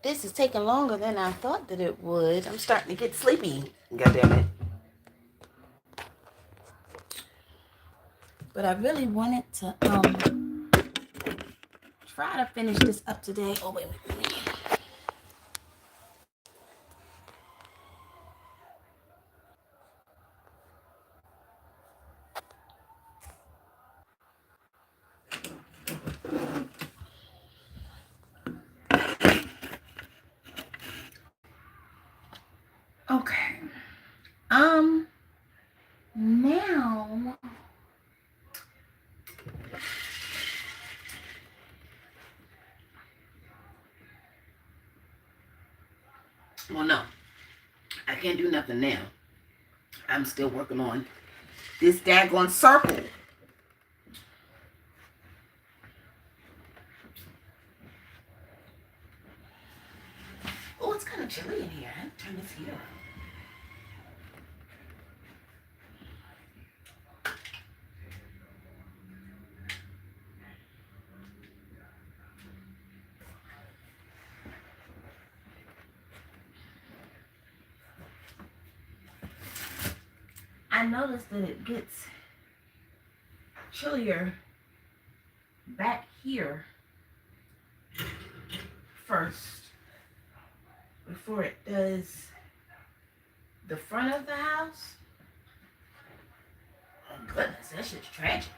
This is taking longer than I thought that it would. I'm starting to get sleepy. God damn it. But I really wanted to try to finish this up today. Oh, wait a minute. Okay. Now, well, no, I can't do nothing now. I'm still working on this daggone circle. Oh, it's kind of chilly in here. I have to turn this heater on. I noticed that it gets chillier back here first before it does the front of the house. Oh goodness, that shit's tragic.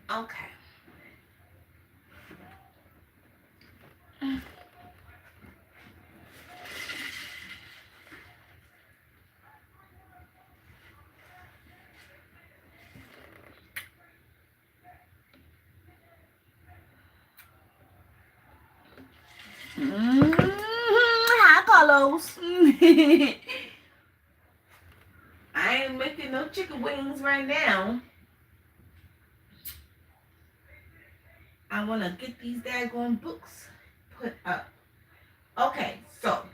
Okay. Hi, Carlos. I ain't making no chicken wings right now. I want to get these daggone books put up. Okay, so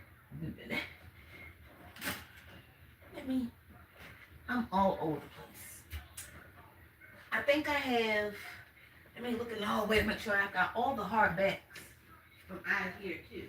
I'm all over the place. I think I have, let me look in the hallway, make sure I've got all the hardbacks from out of here too.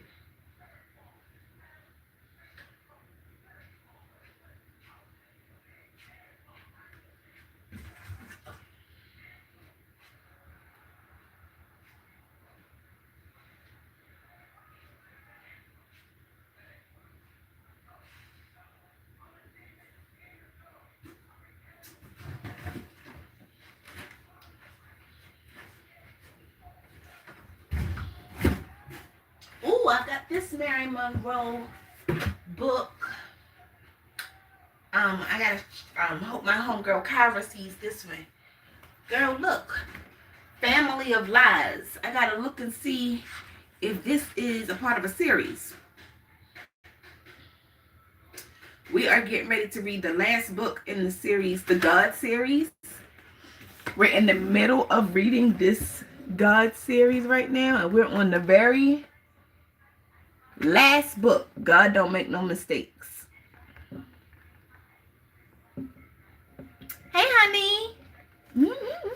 Ooh, I got this Mary Monroe book. I gotta hope my homegirl Kyra sees this one. Girl, look. Family of Lies. I gotta look and see if this is a part of a series. We are getting ready to read the last book in the series, the God series. We're in the middle of reading this God series right now, and we're on the very last book. God don't make no mistakes. Hey, honey. Mm-hmm.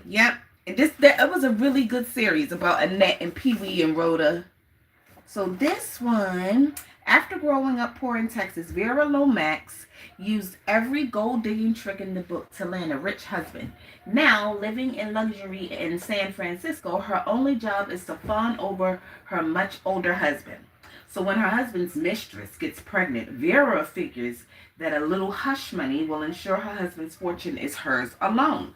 Yep. And it was a really good series about Annette and Pee-wee and Rhoda. So this one, after growing up poor in Texas, Vera Lomax used every gold-digging trick in the book to land a rich husband. Now, living in luxury in San Francisco, her only job is to fawn over her much older husband. So when her husband's mistress gets pregnant, Vera figures that a little hush money will ensure her husband's fortune is hers alone.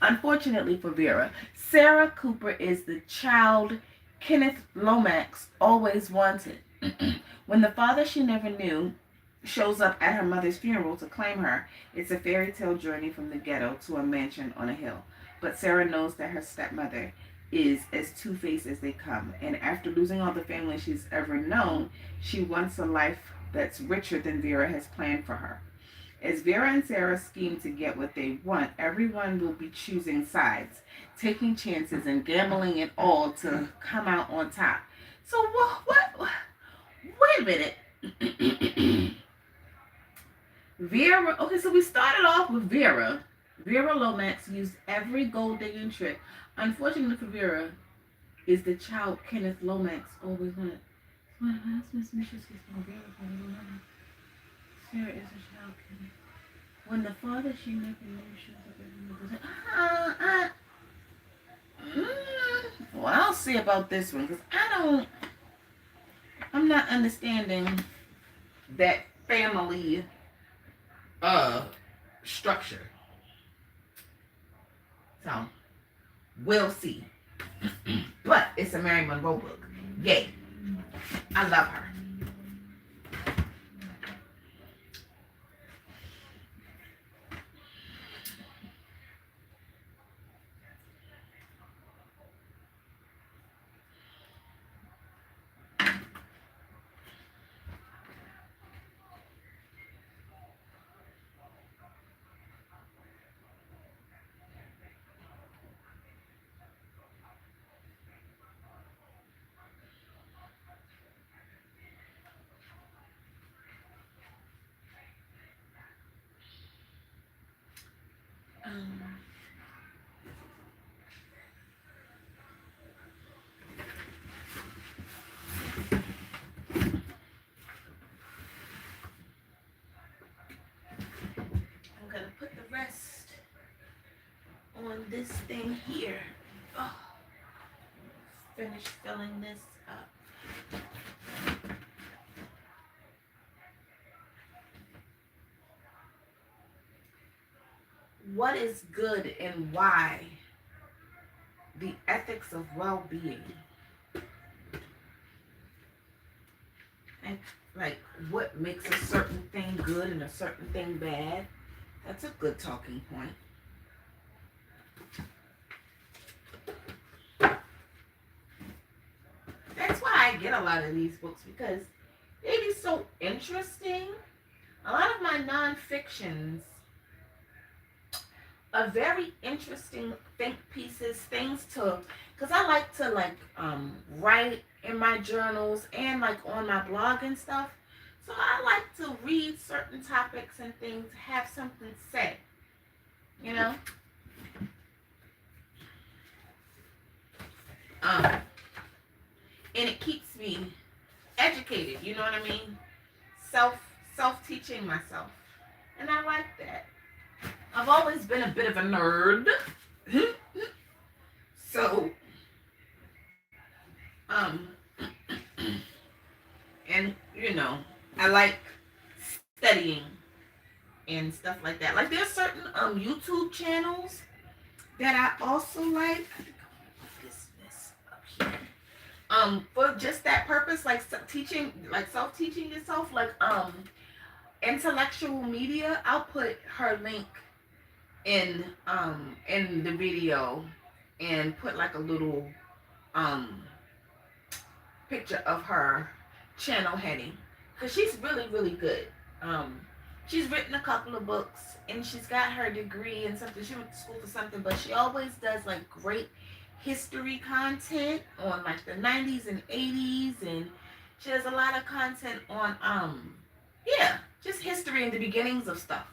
Unfortunately for Vera, Sarah Cooper is the child Kenneth Lomax always wanted. When the father she never knew shows up at her mother's funeral to claim her, it's a fairy tale journey from the ghetto to a mansion on a hill. But Sarah knows that her stepmother is as two-faced as they come, and after losing all the family she's ever known, she wants a life that's richer than Vera has planned for her. As Vera and Sarah scheme to get what they want, everyone will be choosing sides, taking chances and gambling it all to come out on top. So what? Wait a minute. Vera, okay, so we started off with Vera Vera Lomax used every gold digging trick. Unfortunately for Vera, is the child Kenneth Lomax always wanted. My husband's mistress is from Vera for a little while. Sarah is a child Kenneth. When the father she never knew she was well, I'll see about this one because I'm not understanding that family structure. So we'll see. But it's a Mary Monroe book. Yay. I love her. I'm going to put the rest on this thing here. Oh, finish filling this up. What is good and why? The ethics of well-being. And like what makes a certain thing good and a certain thing bad. That's a good talking point. That's why I get a lot of these books because they be so interesting. A lot of my non-fictions are very interesting think pieces, things to, because I like to write in my journals and like on my blog and stuff. So I like to read certain topics and things, have something said, you know? And it keeps me educated, you know what I mean? Self-teaching myself. And I like that. I've always been a bit of a nerd. So, and you know, I like studying and stuff like that. Like there's certain YouTube channels that I also like. I think I'm gonna put this up here. For just that purpose, like teaching, like self-teaching yourself, like intellectual media. I'll put her link in the video and put like a little picture of her channel heading because she's really good. She's written a couple of books and she's got her degree in something. She went to school for something, but she always does like great history content on like the 90s and 80s, and she does a lot of content on just history and the beginnings of stuff.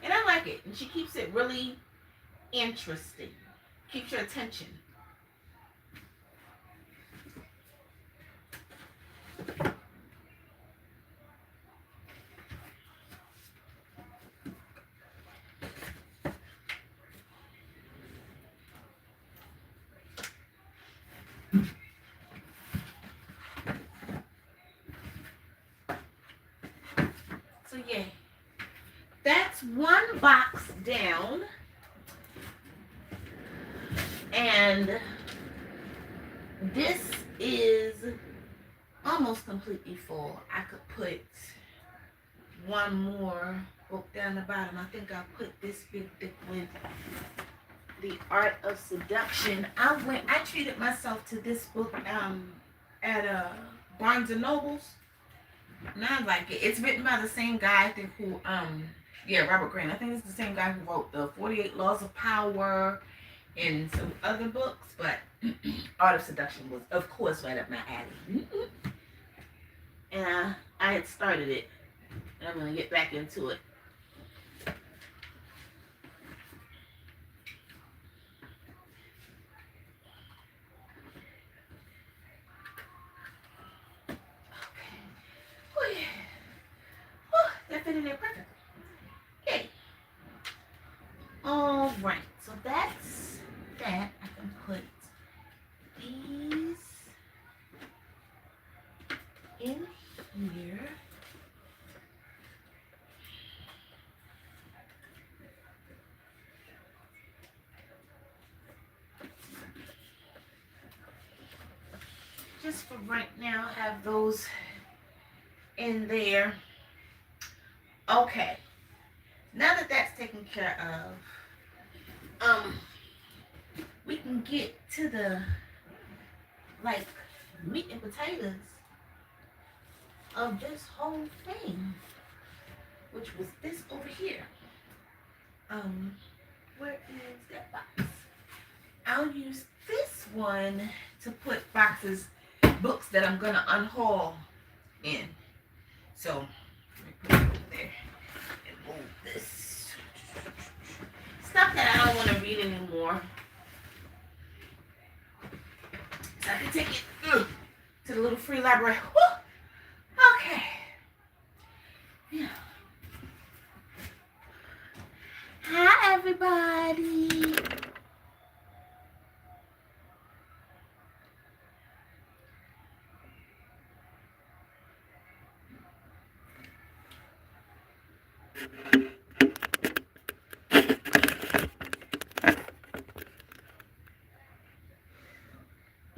And I like it. And she keeps it really interesting. Keeps your attention. So yeah, that's one box down. And this is almost completely full. I could put one more book down the bottom. I think I'll put this big thick one, The Art of Seduction. I treated myself to this book at Barnes and Nobles. And I like it. It's written by the same guy, I think, who Robert Greene. I think it's the same guy who wrote the 48 Laws of Power and some other books, but Art of Seduction was, of course, right up my alley. And I had started it, and I'm going to get back into it. in there perfectly. Okay. All right. So that's that. I can put these in here. Just for right now, have those in there. Okay. Now that that's taken care of, we can get to the like meat and potatoes of this whole thing, which was this over here. Where is that box? I'll use this one to put boxes, books that I'm gonna unhaul in. So let me put it over there and move this stuff that I don't want to read anymore. So I can take it to the little free library. Woo! Okay. Yeah. Hi, everybody.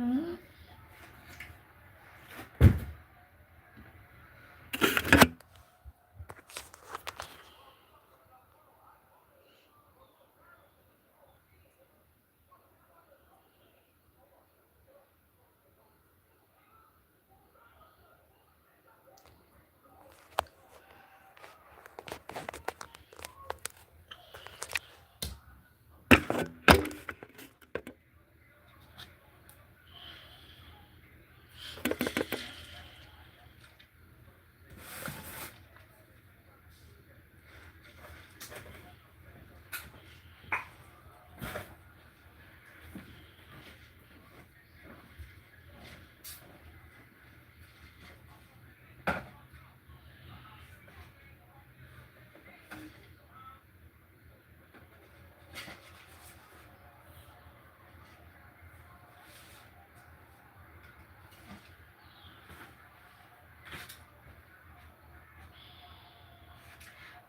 Mm-hmm.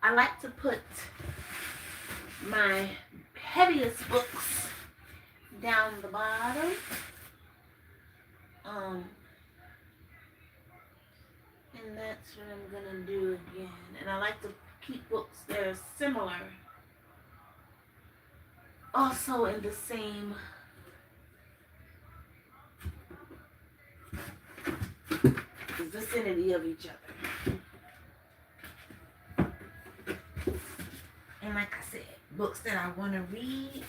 I like to put my heaviest books down the bottom. And that's what I'm gonna do again. And I like to keep books that are similar, also in the same vicinity of each other. And like I said, books that I want to read,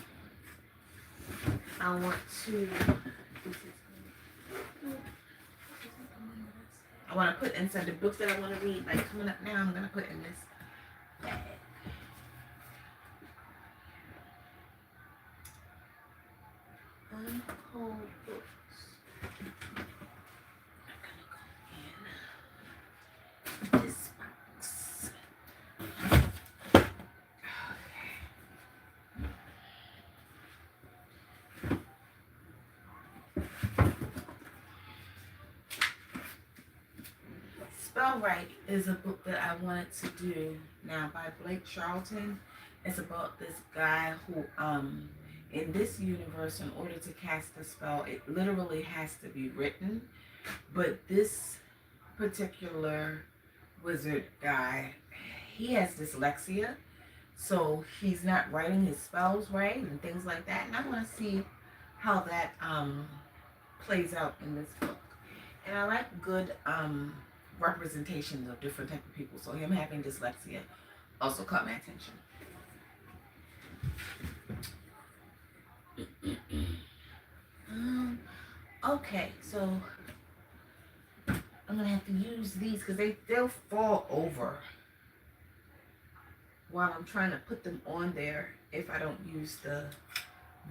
I want to put inside the books that I want to read, like coming up now, I'm going to put in this bag. Unhold books. I'm going to go in this box. Spell Right is a book that I wanted to do now by Blake Charlton. It's about this guy who, in this universe, in order to cast a spell, it literally has to be written. But this particular wizard guy, he has dyslexia, so he's not writing his spells right and things like that. And I want to see how that plays out in this book. And I like good representations of different type of people. So him having dyslexia also caught my attention. Okay, so I'm gonna have to use these because they'll fall over while I'm trying to put them on there if I don't use the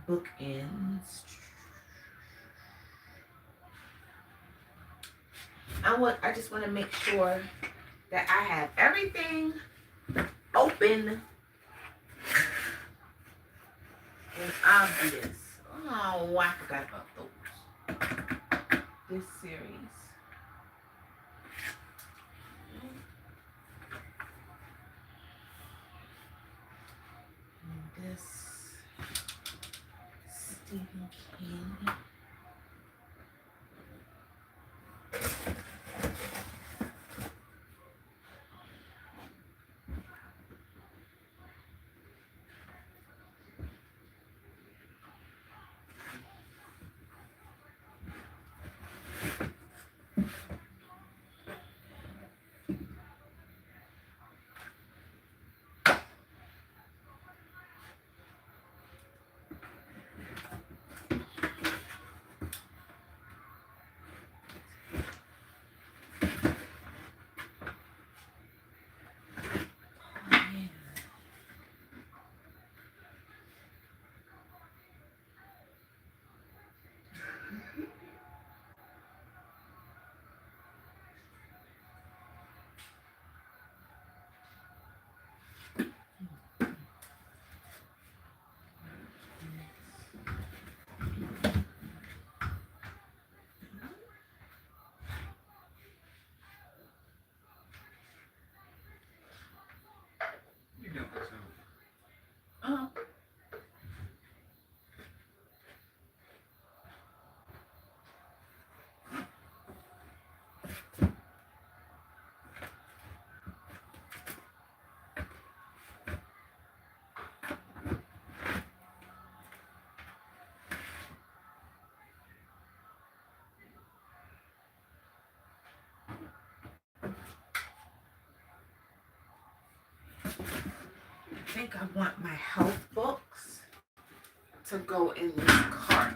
bookends. I just want to make sure that I have everything open and obvious. Oh, I forgot about those. This series. And this Stephen King. Uh-huh. I think I want my health books to go in this cart.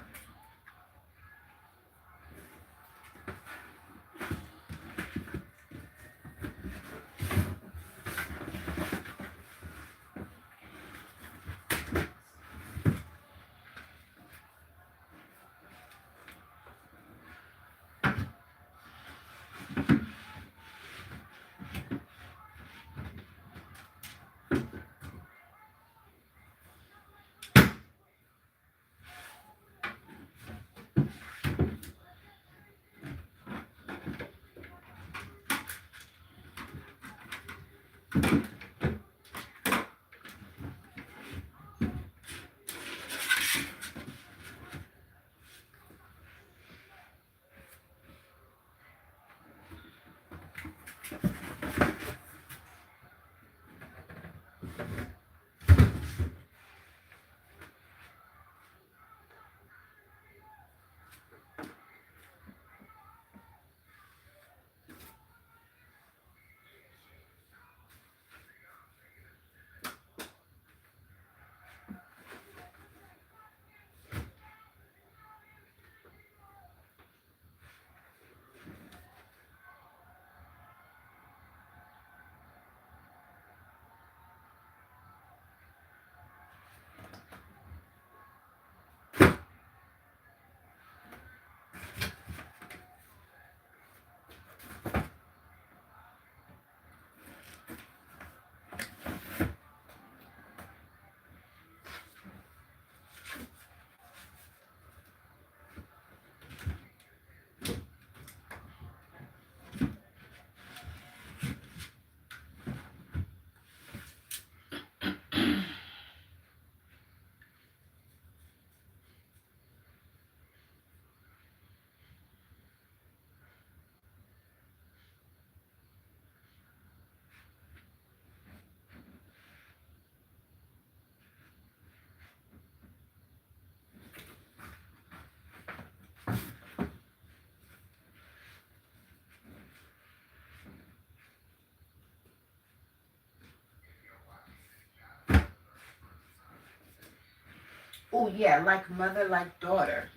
Oh yeah, like mother, like daughter.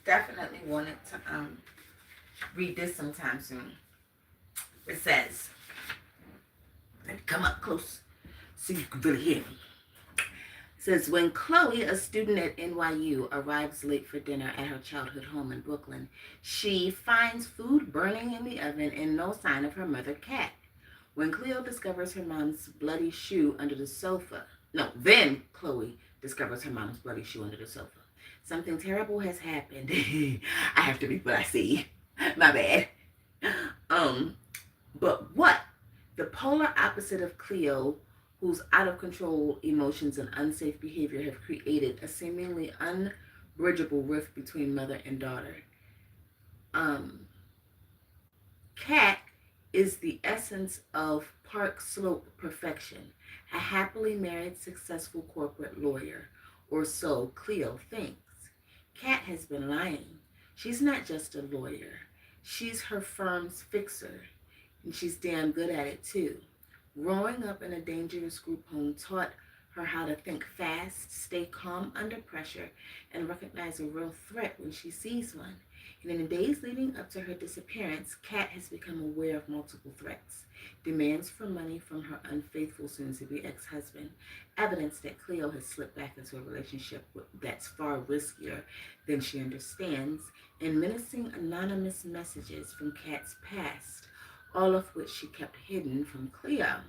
Definitely wanted to read this sometime soon. It says, let me come up close so you can really hear me. It says, when Chloe, a student at NYU, arrives late for dinner at her childhood home in Brooklyn, she finds food burning in the oven and no sign of her mother, Kat. When Cleo discovers her mom's bloody shoe under the sofa, no, then Chloe discovers her mom's bloody shoe under the sofa. Something terrible has happened. I have to read what I see. My bad. But what? The polar opposite of Cleo, whose out of control emotions and unsafe behavior have created a seemingly unbridgeable rift between mother and daughter. Kat is the essence of Park Slope perfection, a happily married, successful corporate lawyer, or so Cleo thinks. Kat has been lying. She's not just a lawyer. She's her firm's fixer, and she's damn good at it too. Growing up in a dangerous group home taught her how to think fast, stay calm under pressure, and recognize a real threat when she sees one. And in the days leading up to her disappearance, Kat has become aware of multiple threats. Demands for money from her unfaithful soon-to-be ex-husband, evidence that Cleo has slipped back into a relationship that's far riskier than she understands, and menacing anonymous messages from Kat's past, all of which she kept hidden from Cleo.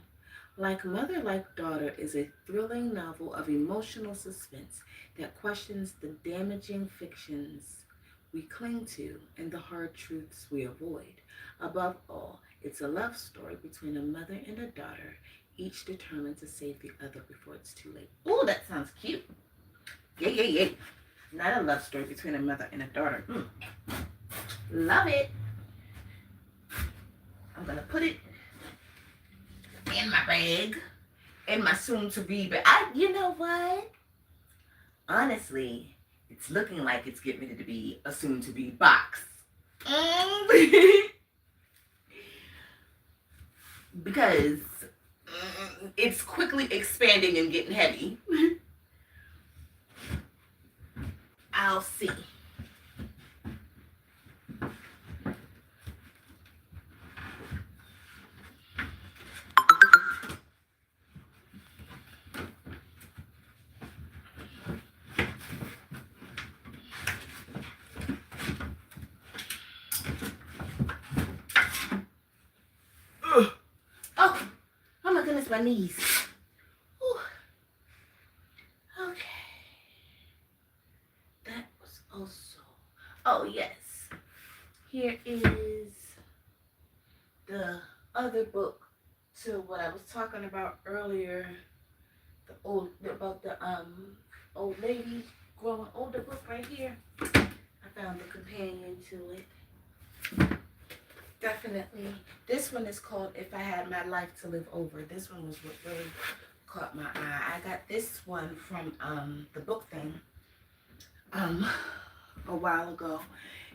Like Mother, Like Daughter is a thrilling novel of emotional suspense that questions the damaging fictions we cling to and the hard truths we avoid. Above all, it's a love story between a mother and a daughter, each determined to save the other before it's too late. Ooh, that sounds cute. Yeah. Not a love story between a mother and a daughter. Love it. I'm going to put it in my bag, in my soon-to-be bag. You know what? Honestly, it's looking like it's getting ready to be a soon-to-be box. Because it's quickly expanding and getting heavy. I'll see. Oh my goodness, my knees. Whew. Okay. That was also. Oh, yes. Here is the other book to what I was talking about earlier. About the old lady growing older book right here. I found the companion to it. Definitely. This one is called If I Had My Life to Live Over. This one was what really caught my eye. I got this one from the book thing a while ago,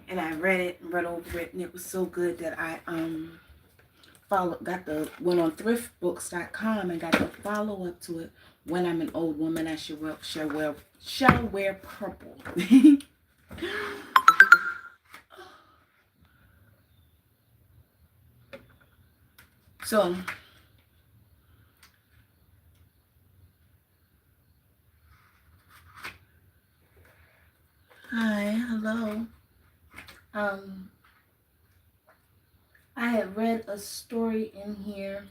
and I read over it, and it was so good that I went on thriftbooks.com and got the follow-up to it. When I'm an old woman, I shall wear purple. So, hi, hello. I had read a story in here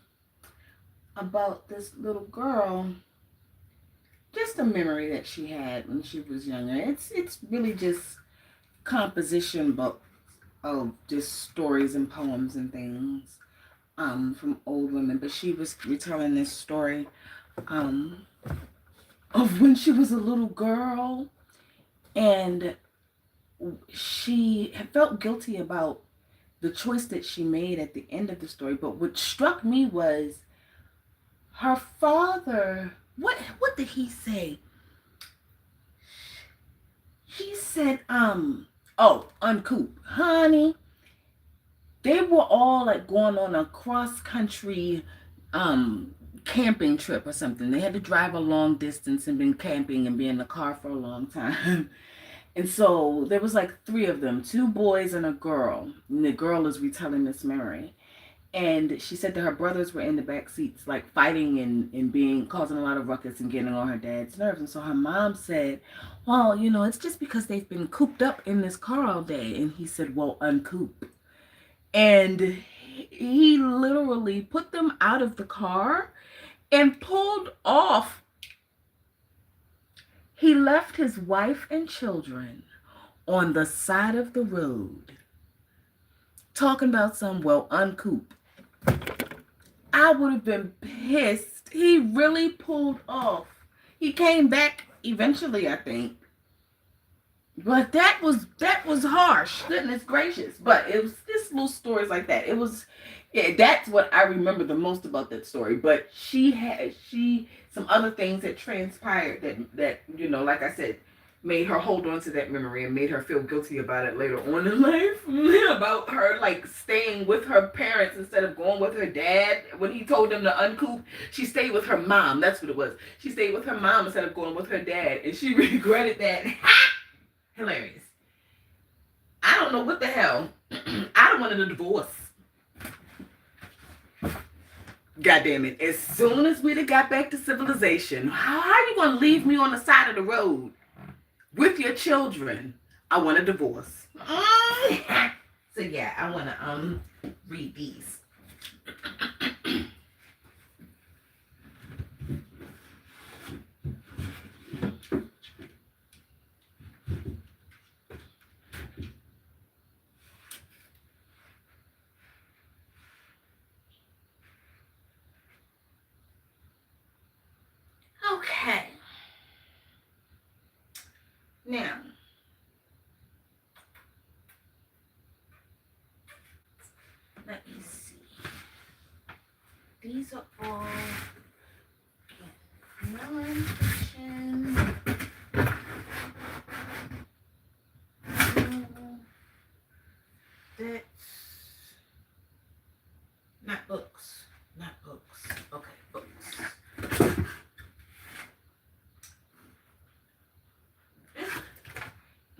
about this little girl, just a memory that she had when she was younger. It's really just composition book of just stories and poems and things from old women. But she was retelling this story of when she was a little girl, and she felt guilty about the choice that she made at the end of the story. But what struck me was her father. What did he say? He said, uncoop, honey. They were all like going on a cross-country camping trip or something. They had to drive a long distance and been camping and be in the car for a long time. And so there was like 3 of them, 2 boys and a girl. And the girl is retelling this memory. And she said that her brothers were in the back seats, like fighting and causing a lot of ruckus and getting on her dad's nerves. And so her mom said, well, it's just because they've been cooped up in this car all day. And he said, well, uncoop. And he literally put them out of the car and pulled off. He left his wife and children on the side of the road. Talking about some, well, uncoop. I would have been pissed. He really pulled off. He came back eventually, I think. But that was harsh. Goodness gracious. But it was just little stories like that. That's what I remember the most about that story. But some other things that transpired that like I said, made her hold on to that memory and made her feel guilty about it later on in life. About her like staying with her parents instead of going with her dad when he told them to uncoop. She stayed with her mom. That's what it was. She stayed with her mom instead of going with her dad, and she regretted that. Hilarious. I don't know what the hell. I don't want a divorce. God damn it. As soon as we'd have got back to civilization, how are you going to leave me on the side of the road with your children? I want a divorce. So yeah, I want to read these. Okay. Now, let me see. These are all nonfiction. That's not books. Not books. Okay, books.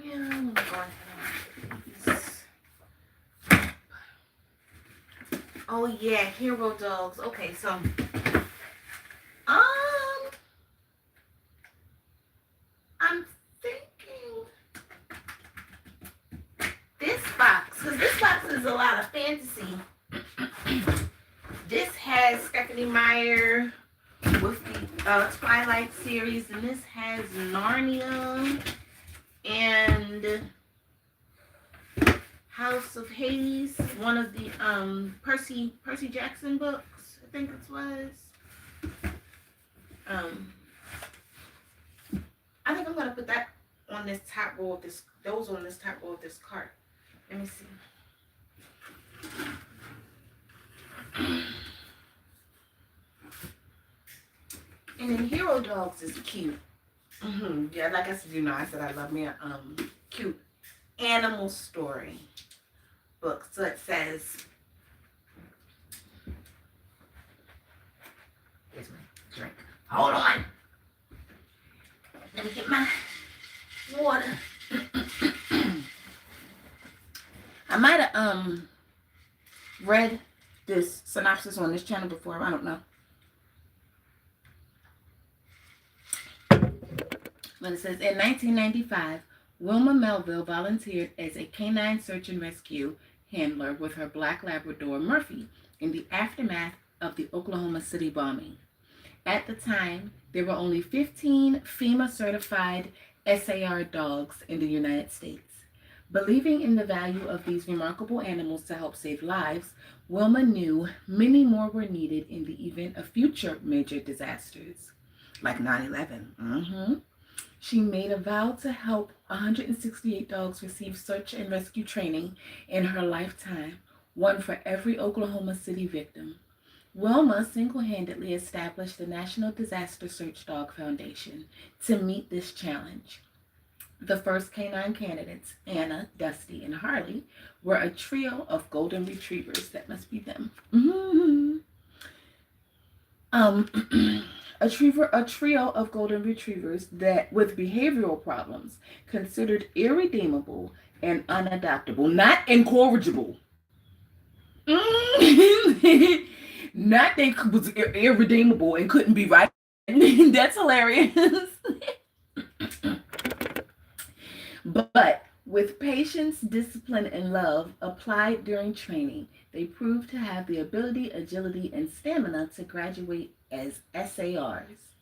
Yeah, I'm gonna go ahead and these. Oh yeah, Hero Dogs. Okay, so I'm thinking this box, because this box is a lot of fantasy. This has Stephenie Meyer with the Twilight series, and this has Narnia and House of Hades, one of the Percy Jackson books, I think it was. I think I'm gonna put that on this top row of this. Those on this top row of this cart. Let me see. And then Hero Dogs is cute. Yeah, like I said, I said I love me a cute animal story book. So it says, here's my drink. Hold on. Let me get my water. I might have read this synopsis on this channel before. I don't know. But it says, in 1995, Wilma Melville volunteered as a canine search and rescue handler with her black Labrador, Murphy, in the aftermath of the Oklahoma City bombing. At the time, there were only 15 FEMA-certified SAR dogs in the United States. Believing in the value of these remarkable animals to help save lives, Wilma knew many more were needed in the event of future major disasters, like 9/11. She made a vow to help 168 dogs receive search and rescue training in her lifetime, one for every Oklahoma City victim. Wilma single-handedly established the National Disaster Search Dog Foundation to meet this challenge. The first canine candidates, Anna, Dusty, and Harley, were a trio of golden retrievers. That must be them. A trio of golden retrievers that with behavioral problems considered irredeemable and unadoptable, not incorrigible. Not they was irredeemable and couldn't be right. That's hilarious. But With patience, discipline, and love applied during training, they proved to have the ability, agility, and stamina to graduate as SARs.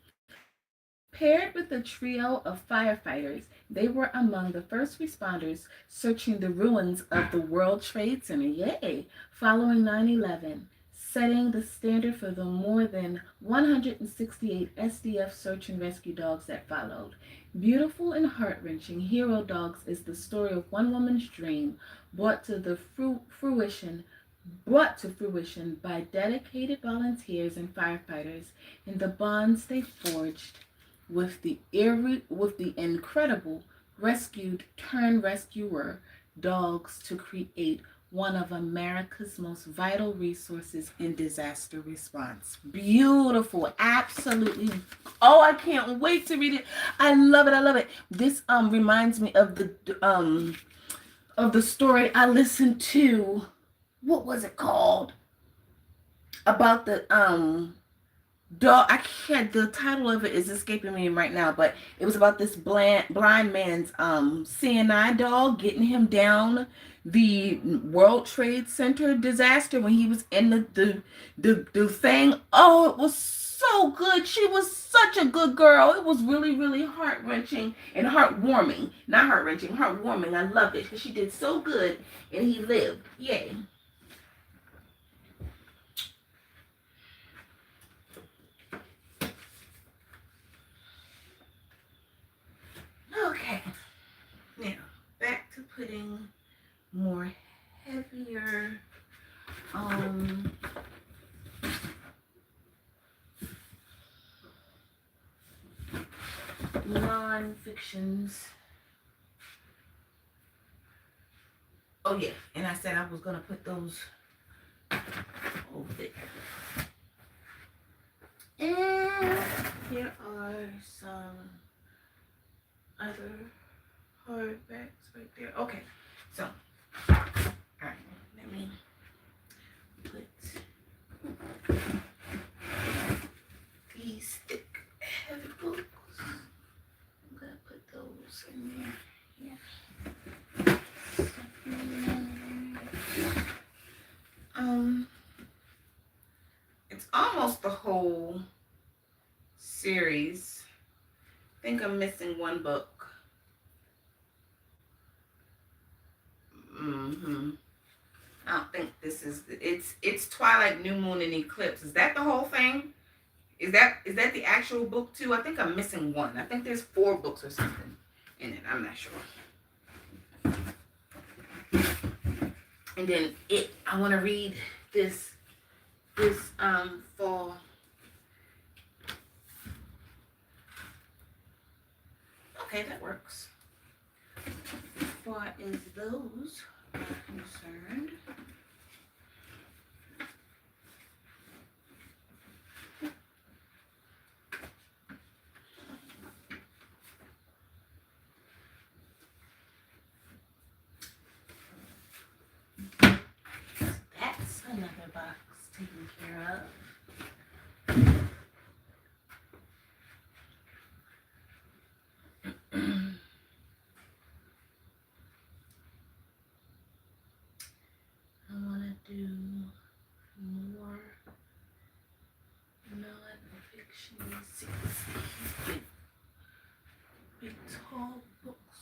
Paired with a trio of firefighters, they were among the first responders searching the ruins of the World Trade Center, yay, following 9/11, setting the standard for the more than 168 SDF search and rescue dogs that followed. Beautiful and heart-wrenching, Hero Dogs is the story of one woman's dream brought to fruition by dedicated volunteers and firefighters and the bonds they forged with the incredible rescued turned rescuer dogs to create one of America's most vital resources in disaster response. Beautiful, absolutely. Oh, I can't wait to read it. I love it. I love it. This reminds me of the story I listened to. What was it called? About the dog. I can't, the title of it is escaping me right now, but it was about this blind man's CNI dog getting him down the World Trade Center disaster when he was in the thing. Oh, it was so good. She was such a good girl. It was really, really heart-wrenching and heartwarming. Not heart-wrenching, heartwarming. I loved it because she did so good and he lived. Yay. Okay, now back to putting more heavier non-fictions. Oh yeah, and I said I was gonna put those over there. And here are some other hardbacks right there. Okay, so all right, let me put these thick heavy books. I'm gonna put those in there. Yeah. It's almost the whole series. I think I'm missing one book. I don't think this is it's Twilight, New Moon, and Eclipse. Is that the whole thing? Is that the actual book too? I think I'm missing one. I think there's 4 books or something in it. I'm not sure. And then I want to read this fall. Okay, that works. As far as those are concerned. That's another box taken care of. Do more non-fiction, big tall books.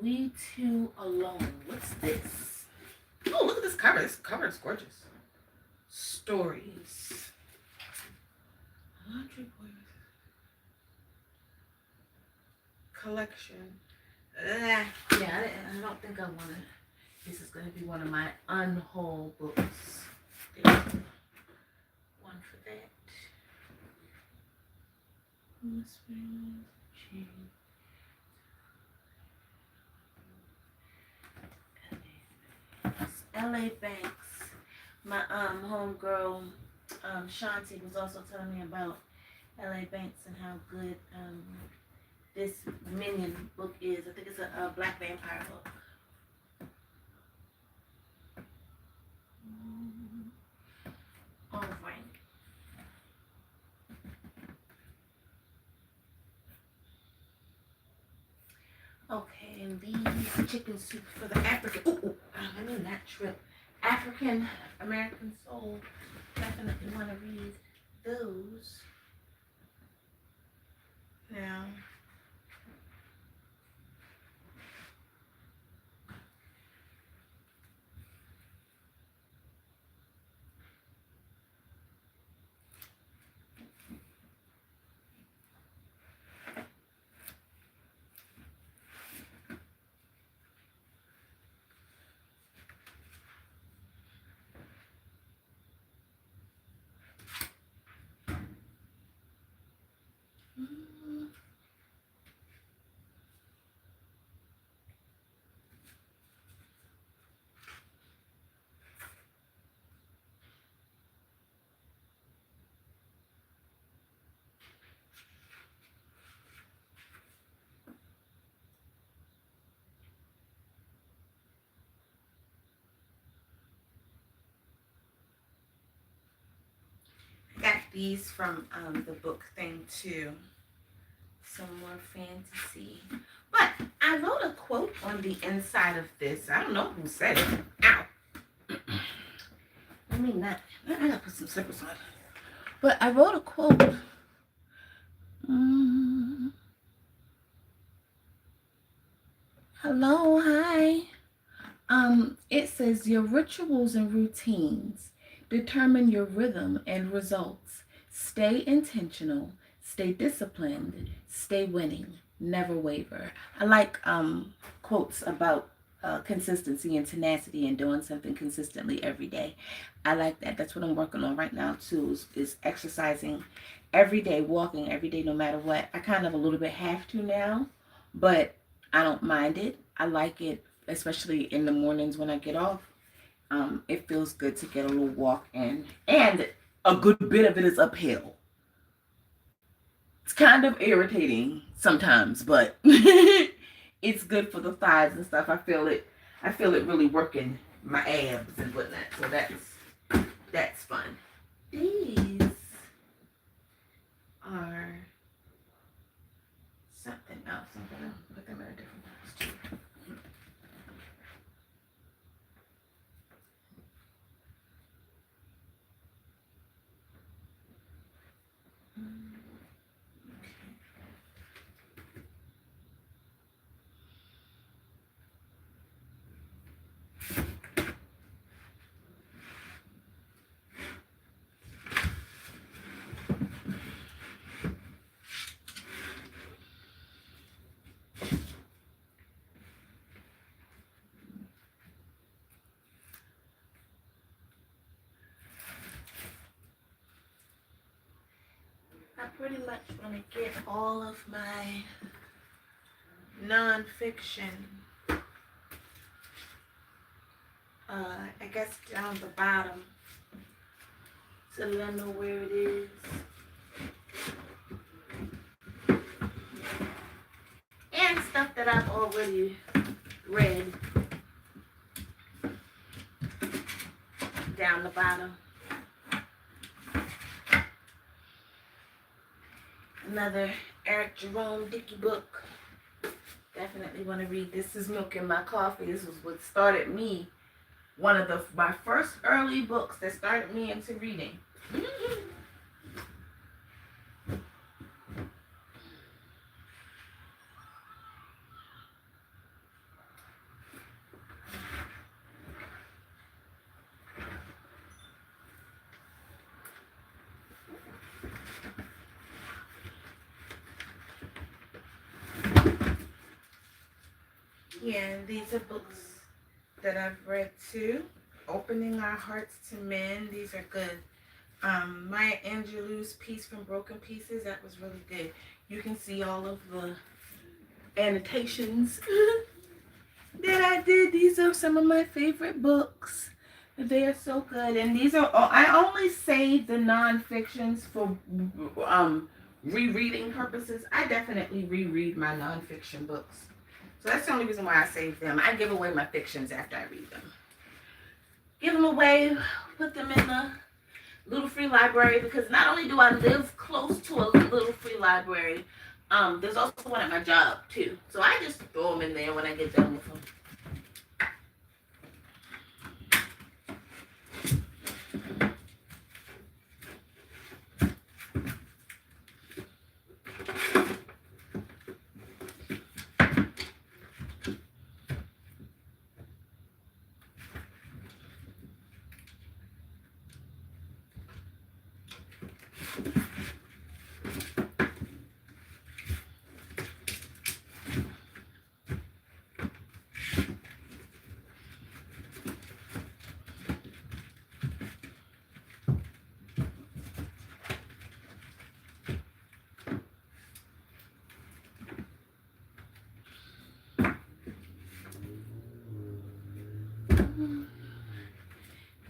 We Two Alone. What's this? Oh, look at this cover. This cover is gorgeous. Stories. Laundry Boy collection. Yeah, I don't think I want to. This is going to be one of my unhaul books. There's one for that. LA Banks. My homegirl Shanti was also telling me about LA Banks and how good this Minion book is. I think it's a black vampire book. All right. Okay, and these chicken soup for the African, I mean not trip, African American soul. Definitely want to read those. Now, I got these from the book thing too. Some more fantasy. But I wrote a quote on the inside of this. I don't know who said it. Ow. I mean, not. I gotta put some slippers on. But I wrote a quote. Hello, hi. It says your rituals and routines determine your rhythm and results. Stay intentional, stay disciplined, stay winning, never waver. I like quotes about consistency and tenacity and doing something consistently every day. I like that. That's what I'm working on right now too, is exercising every day, walking every day no matter what. I kind of a little bit have to now, but I don't mind it. I like it, especially in the mornings when I get off. It feels good to get a little walk in. And a good bit of it is uphill. It's kind of irritating sometimes, but it's good for the thighs and stuff. I feel it really working my abs and whatnot. So that's fun. These are something else. I'm gonna put them in a different box too. I pretty much want to get all of my nonfiction, I guess down the bottom, so that I know where it is. And stuff that I've already read down the bottom. Another Eric Jerome Dickey book. Definitely want to read. This is Milk in My Coffee. This was what started me. One of my first early books that started me into reading. Yeah, and these are books that I've read too. Opening Our Hearts to Men. These are good. Maya Angelou's Piece from Broken Pieces. That was really good. You can see all of the annotations that I did. These are some of my favorite books. They are so good. And these are all, I only save the non-fictions for rereading purposes. I definitely reread my non-fiction books. So that's the only reason why I save them. I give away my fictions after I read them. Give them away, put them in the little free library, because not only do I live close to a little free library, There's also one at my job too. So I just throw them in there when I get done with them.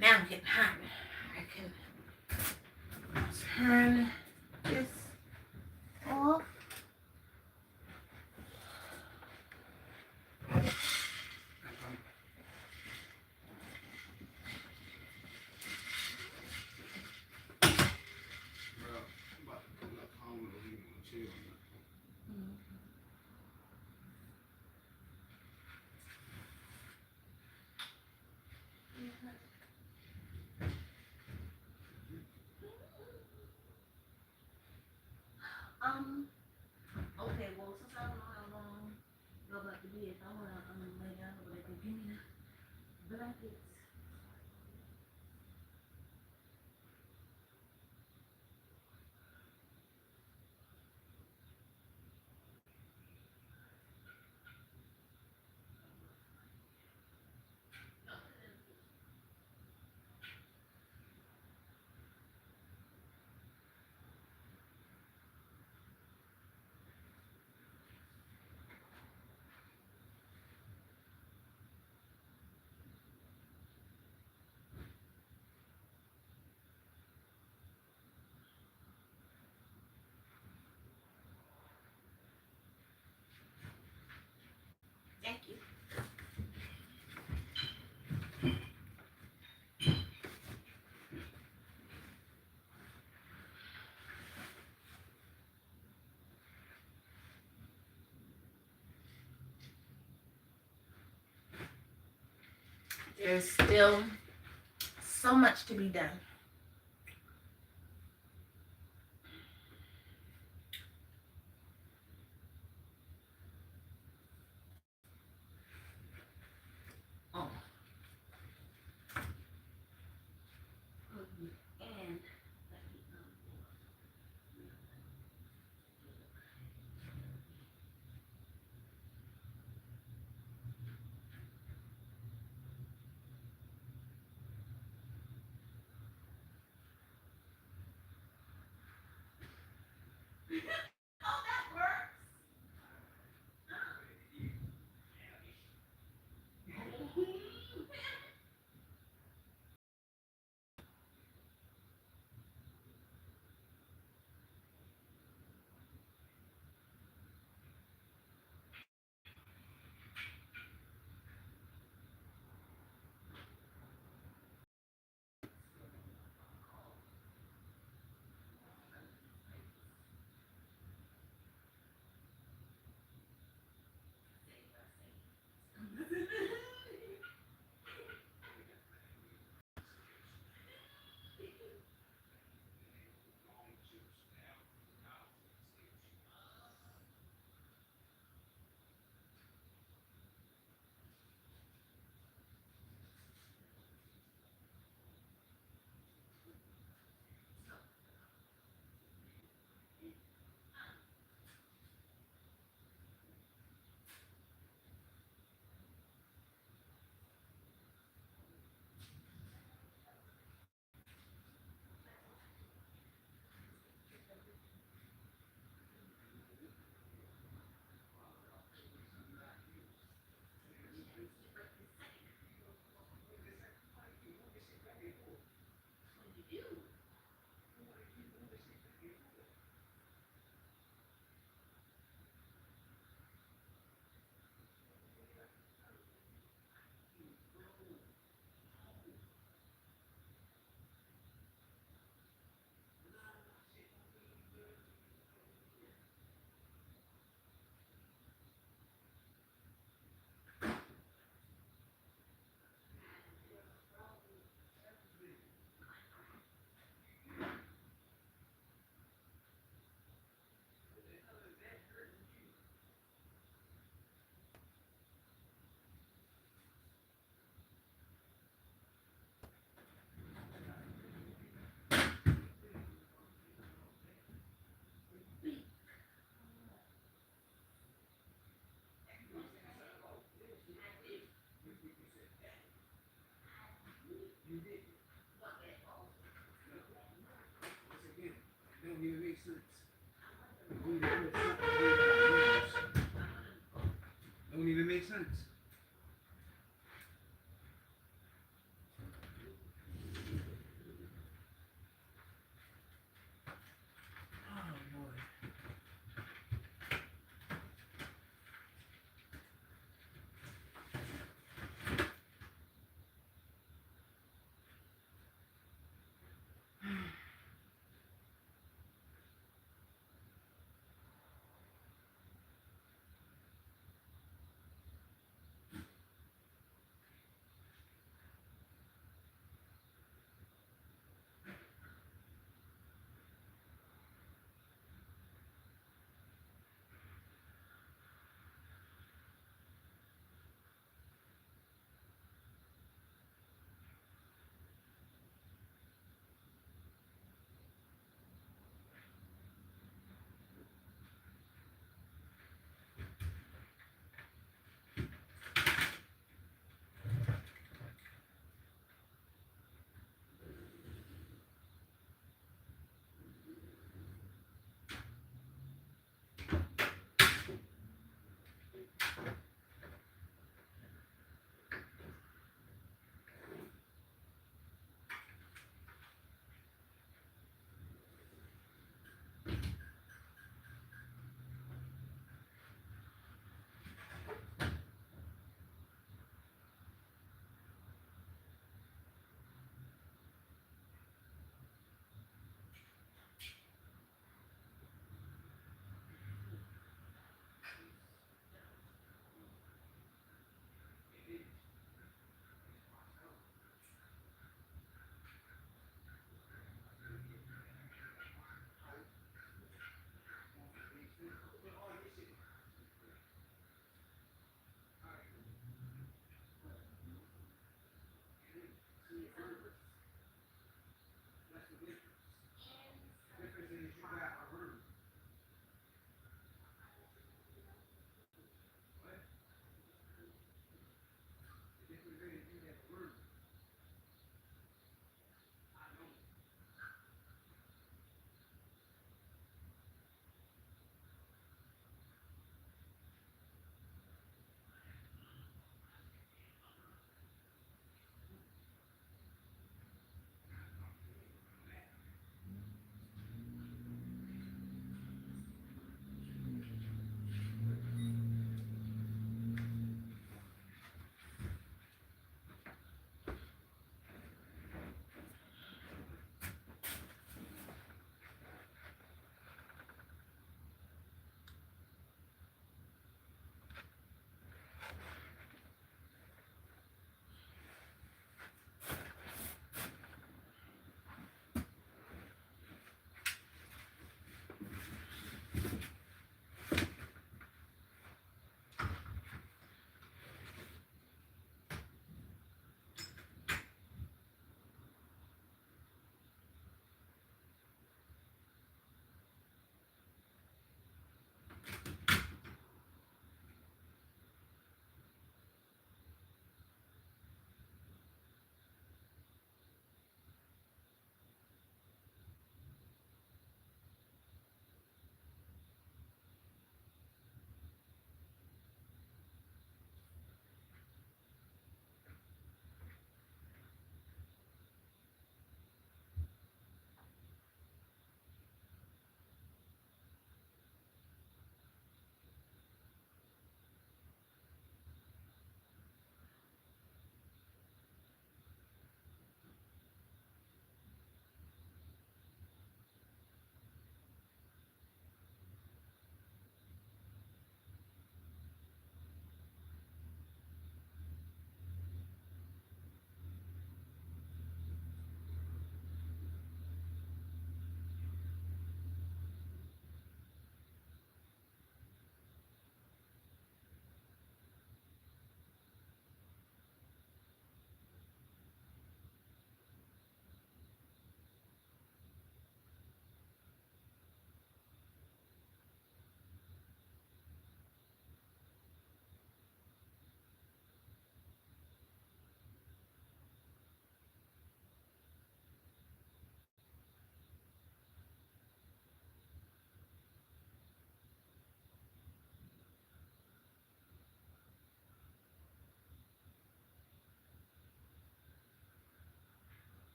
Now I'm getting hot. I can turn this off. Okay, well, since I don't know how long you're about to be, if I want to lay down over there, give me the blankets. Thank you. There's still so much to be done. Oh. And sense. Oh boy.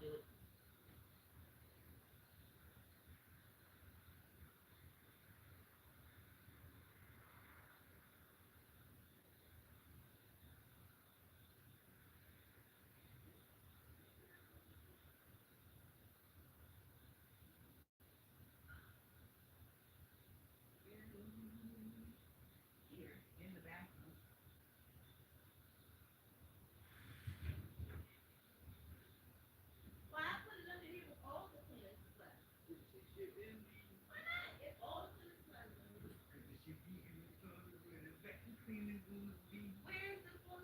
do it. Here, in the bathroom. Why I put it under here with all the cleaners left? Why not? If all the cleaners left. Where's the one?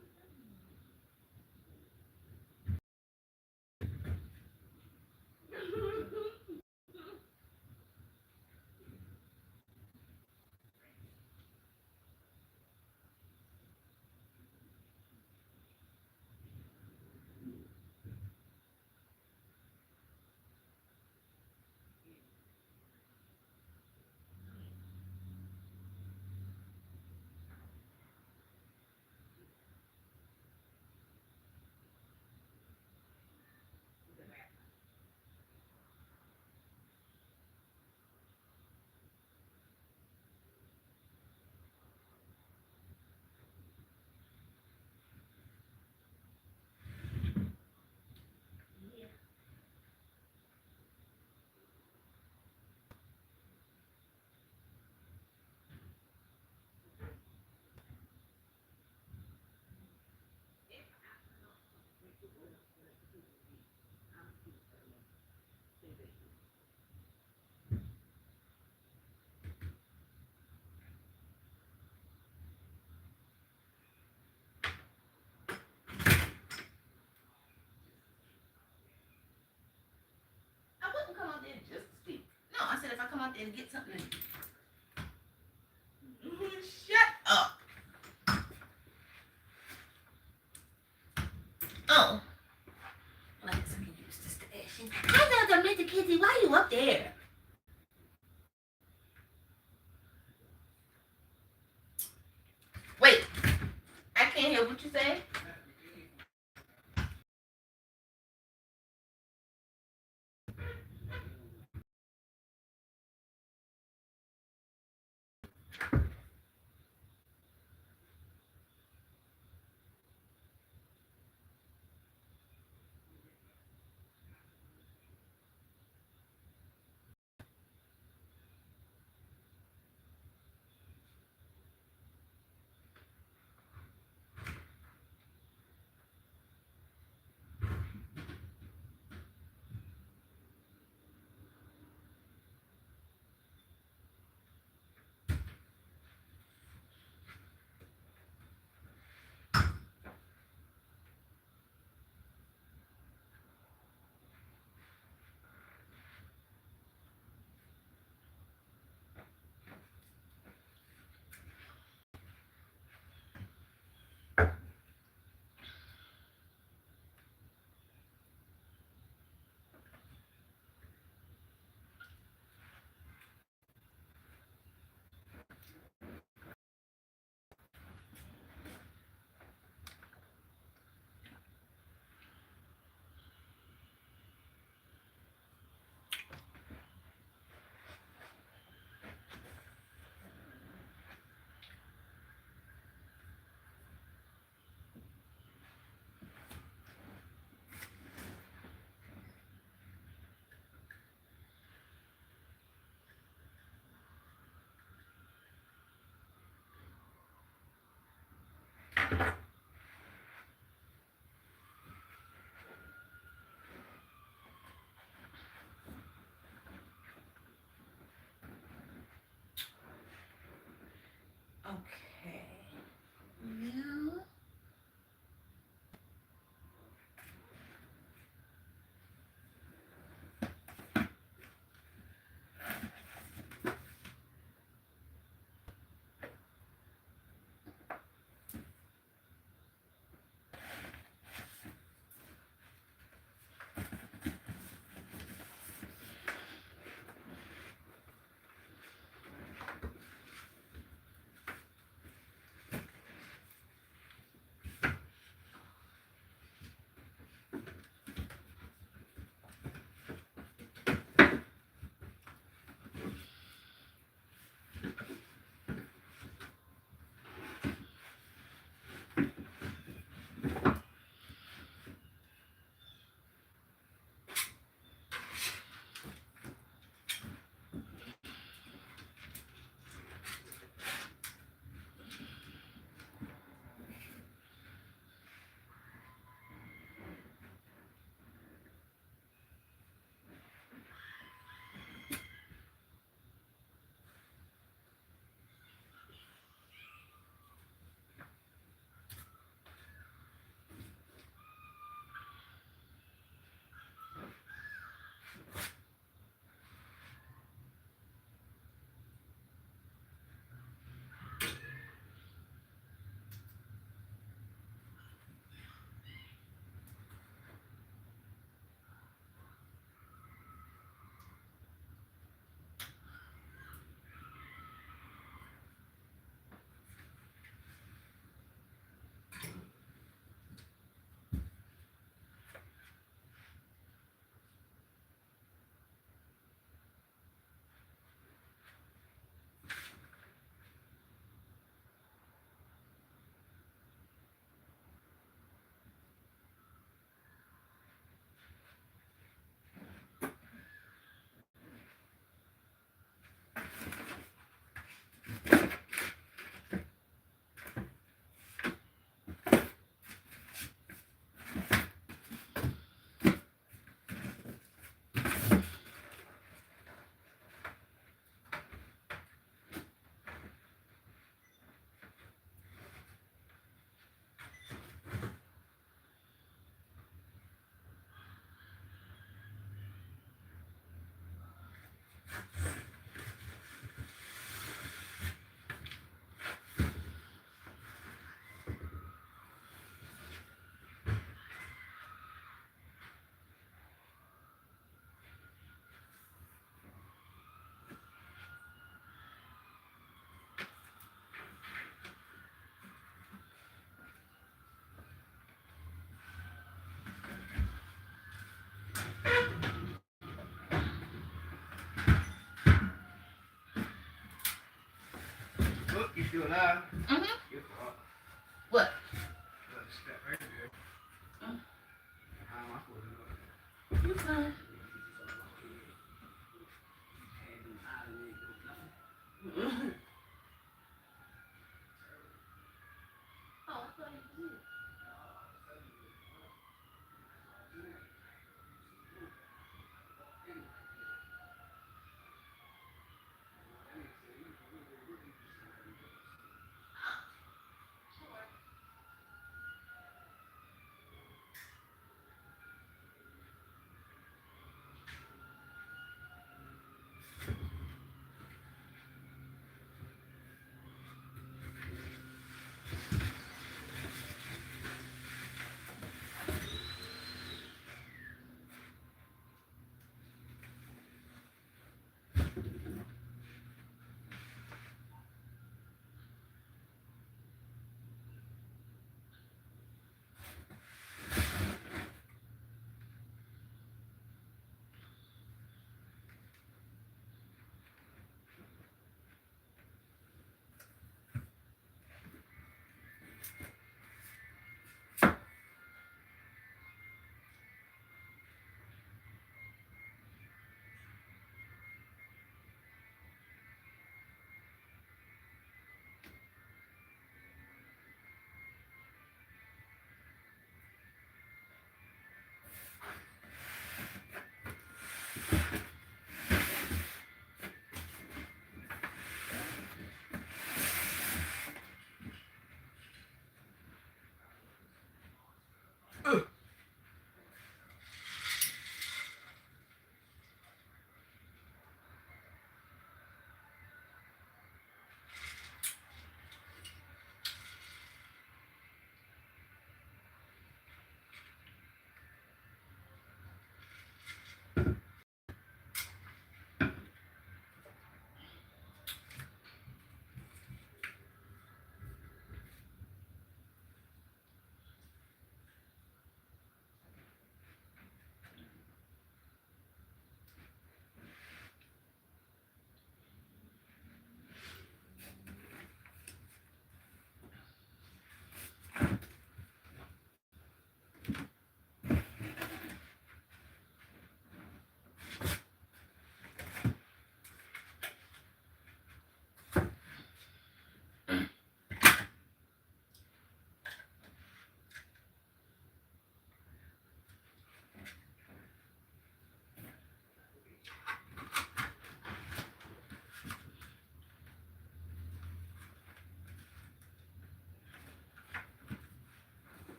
I wouldn't come out there just to speak. No, I said if I come out there to get something. Shut up. Oh. Like some use this to action. I got to meet the kitty. Why are you up there? Wait. I can't hear what you say. Okay. Now. still alive? Mm-hmm. Your fault. What? Step right there. Mm. How am I supposed to know? You fine. Oh, I thought you did.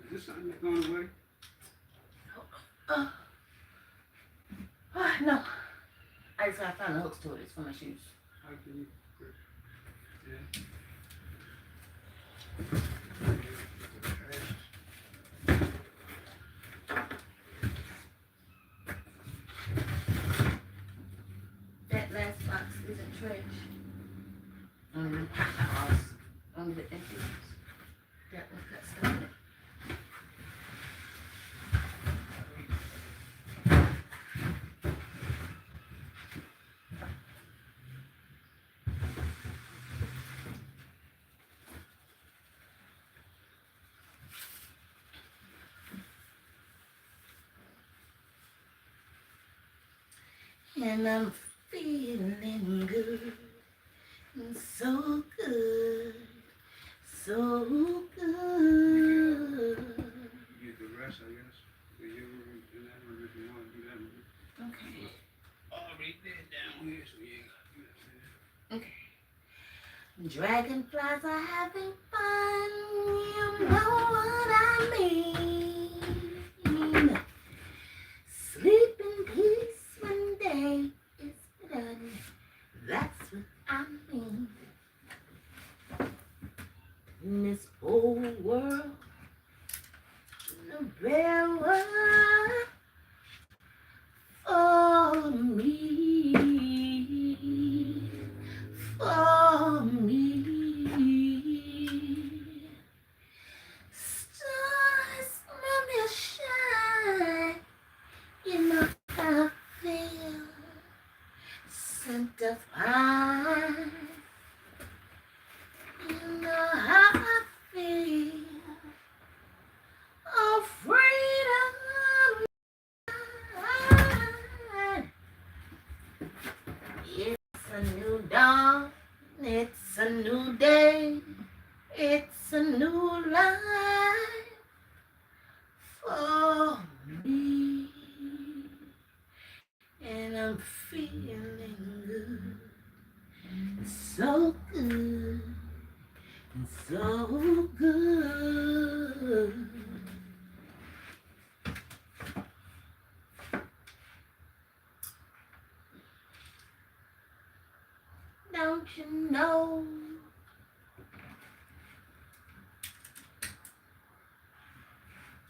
Is this something that's going away? Uh, I just gotta find the hooks to it. It's for my shoes. How can you? Yeah. That last box isn't trash. Only the hot box. Only the empty ones. That one got stuff in it. And I'm feeling good, so good, so good. You get the rest, I guess. You do that one if you want to do that one. Okay. Already did down here, so you ain't got to do that. Okay. Dragonflies are having fun, you know what I mean. Sleep in peace when day is done. That's what I mean. In this old world, the bare world for me, for me. Stars, let me shine. You know how I feel. Scent of pine. You know how I feel. Oh, freedom. It's a new dawn. It's a new day. It's a new life for me. And I'm feeling good. So good. So good. Don't you know?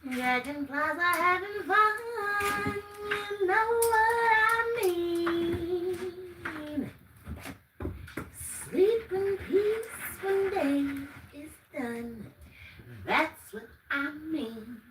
Dragonflies are having fun. You know what I mean. Sleep in peace when day is done. That's what I mean.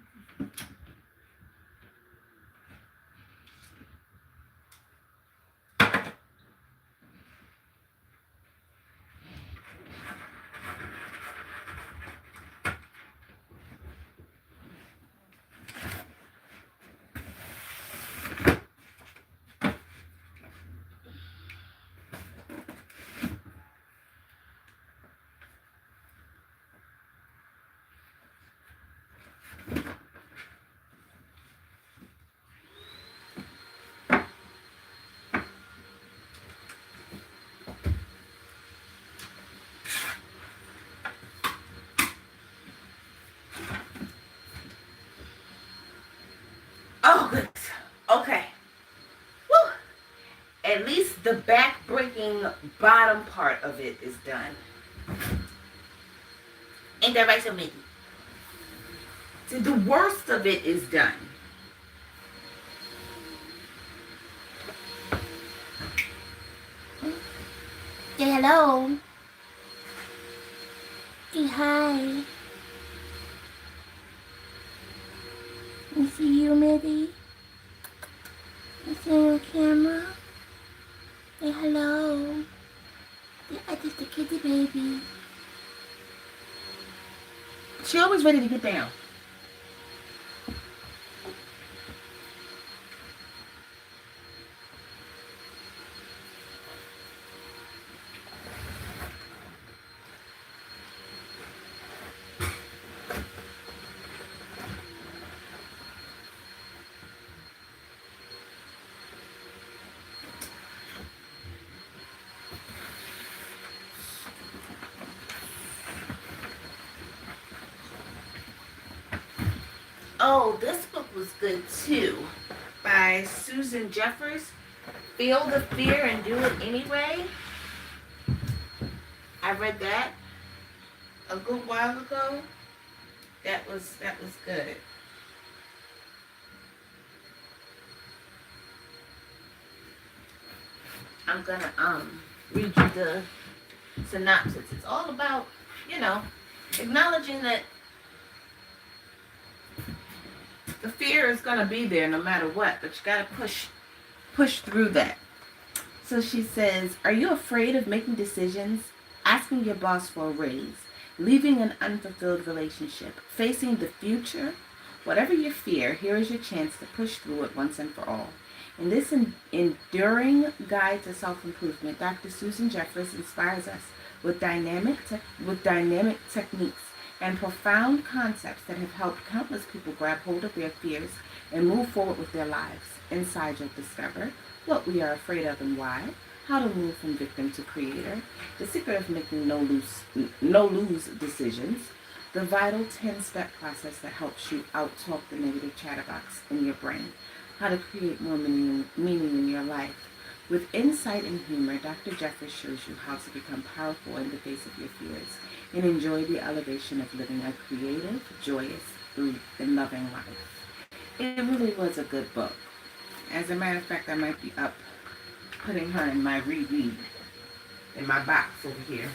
Oh, good. Okay. Woo. At least the back-breaking bottom part of it is done. Ain't that right, so Mickey? See, the worst of it is done. Say hello. Say hi. You see you, Mickey? You see you on camera? Say hello. Say I just a kitty baby. She always ready to get down. Oh, this book was good too, by Susan Jeffers. Feel the fear and do it anyway. I read that a good while ago. That was good. I'm gonna read you the synopsis. It's all about, acknowledging that the fear is gonna be there no matter what, but you gotta push through that. So she says, are you afraid of making decisions, asking your boss for a raise, leaving an unfulfilled relationship, facing the future? Whatever your fear, here is your chance to push through it once and for all. In this enduring guide to self-improvement, Dr. Susan Jeffers inspires us with dynamic techniques and profound concepts that have helped countless people grab hold of their fears and move forward with their lives. Inside, you'll discover what we are afraid of and why, how to move from victim to creator, the secret of making no-lose decisions, the vital 10-step process that helps you out-talk the negative chatterbox in your brain, how to create more meaning in your life. With insight and humor, Dr. Jeffers shows you how to become powerful in the face of your fears and enjoy the elevation of living a creative, joyous, free, and loving life. It really was a good book. As a matter of fact, I might be up putting her in my reread in my box over here.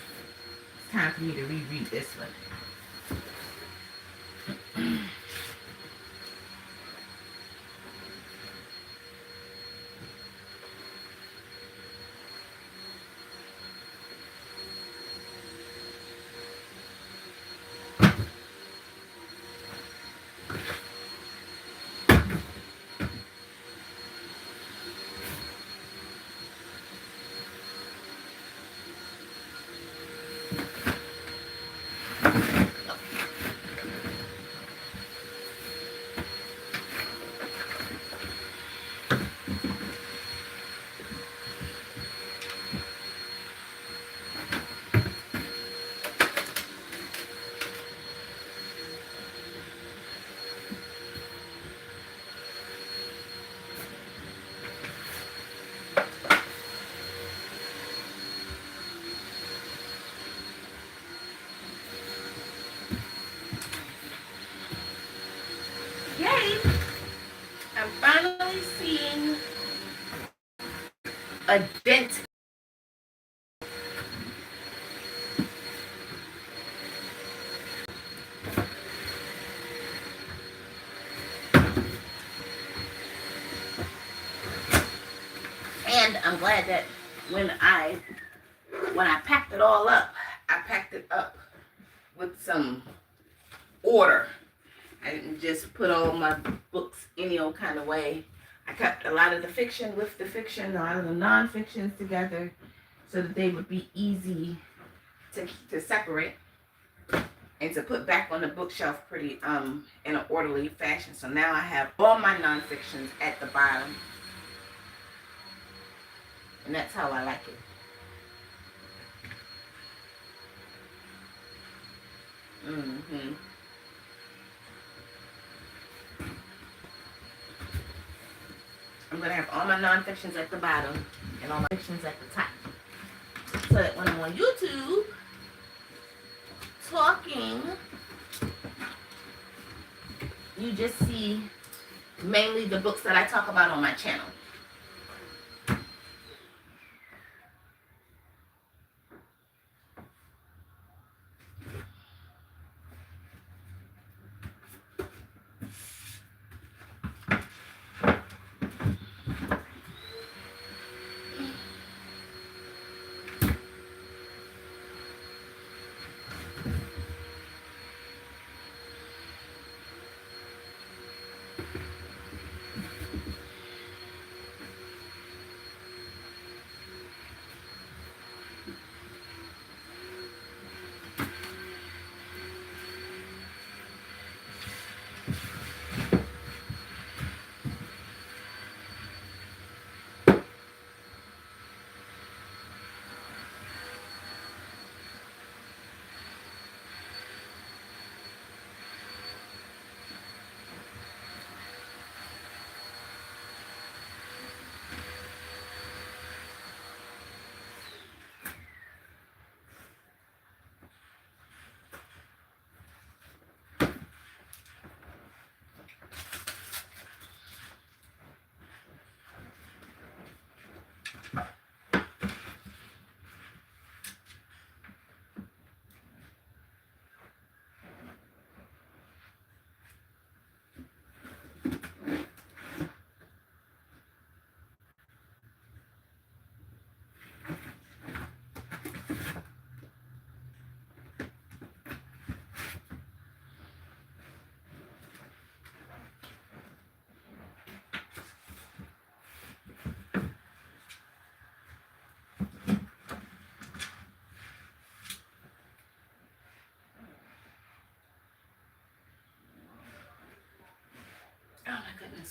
It's time for me to reread this one. Yay! I'm finally seeing a dent. And I'm glad that when I packed it all up, I packed it up with some order. I didn't just put all my books any old kind of way. I kept a lot of the fiction with the fiction, a lot of the non-fictions together so that they would be easy to separate and to put back on the bookshelf pretty in an orderly fashion. So now I have all my non-fictions at the bottom. And that's how I like it. Mm-hmm. I'm going to have all my non-fictions at the bottom and all my fictions at the top. So that when I'm on YouTube talking, you just see mainly the books that I talk about on my channel.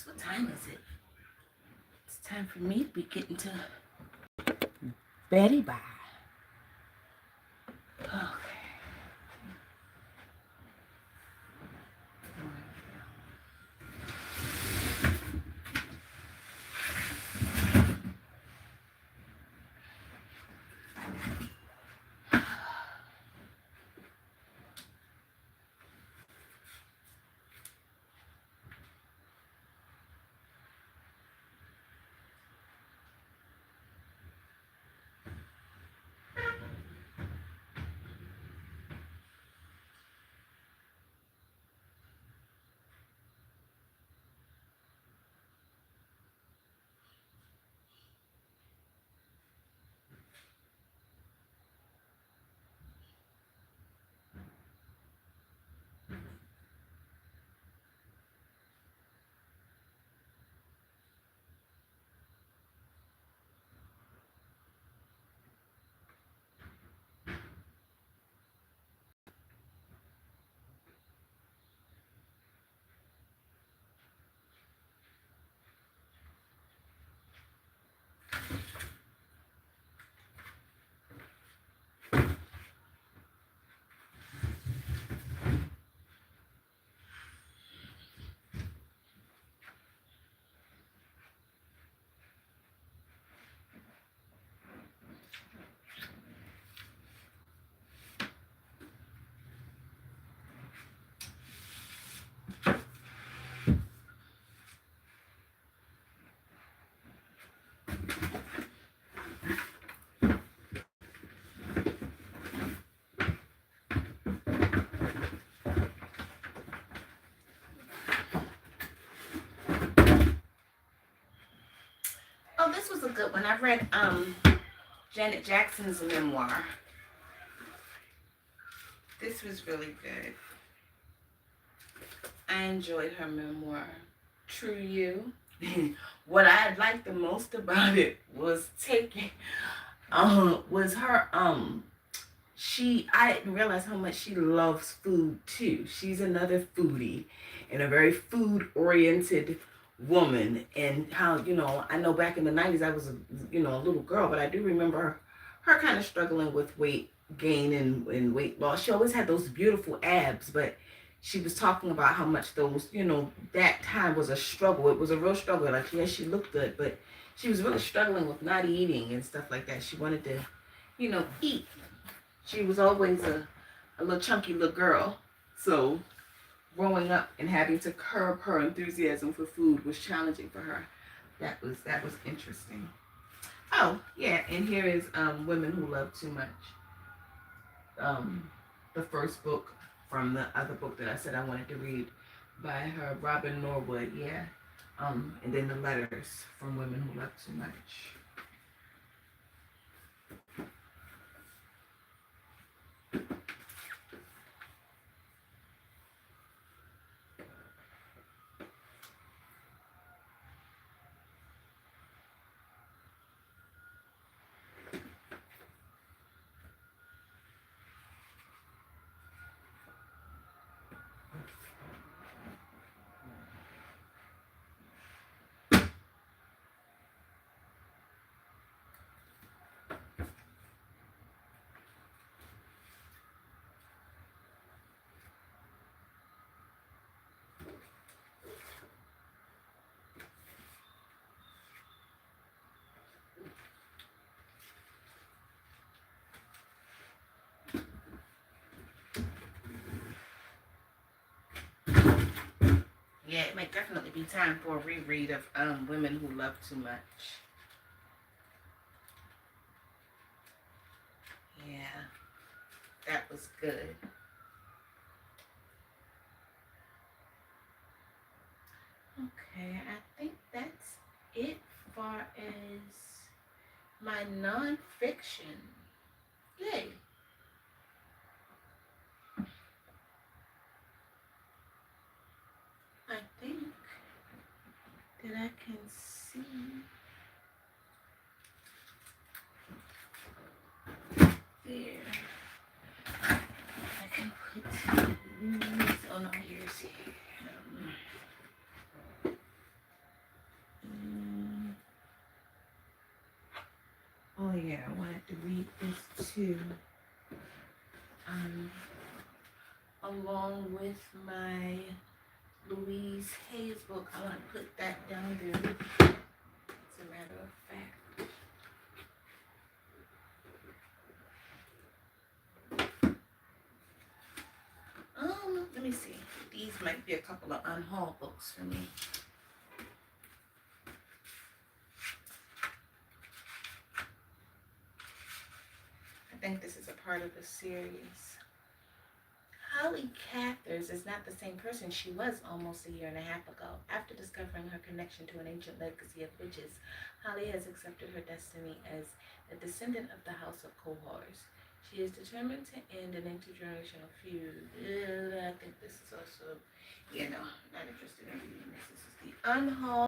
Alex, what time is it? It's time for me to be getting to Betty Bye. Okay. Oh, this was a good one. I read Janet Jackson's memoir. This was really good. I enjoyed her memoir, True You. What I liked the most about it was was her I didn't realize how much she loves food too. She's another foodie and a very food oriented woman, and how, I know back in the 90s I was a little girl, but I do remember her kind of struggling with weight gain and weight loss. She always had those beautiful abs, but she was talking about how much those, that time was a struggle. It was a real struggle. Like, yes, she looked good, but she was really struggling with not eating and stuff like that. She wanted to, eat. She was always a little chunky little girl. So growing up and having to curb her enthusiasm for food was challenging for her. That was interesting. Oh, yeah, and here is Women Who Love Too Much. The first book from the other book that I said I wanted to read by her, Robin Norwood, yeah. And then the letters from Women Who Love Too Much. Yeah, it might definitely be time for a reread of Women Who Love Too Much. Yeah, that was good. Okay, I think that's it far as my nonfiction. Yay. I think that I can see there. I can put these on our ears here. Oh yeah, I wanted to read this too. Along with my Louise Hayes book, I want to put that down there. As a matter of fact. Let me see. These might be a couple of unhauled books for me. I think this is a part of the series. Holly Cathers is not the same person she was almost a year and a half ago. After discovering her connection to an ancient legacy of witches, Holly has accepted her destiny as a descendant of the House of Cohors. She is determined to end an intergenerational feud. I think this is also, not interested in reading this. This is the unhauled.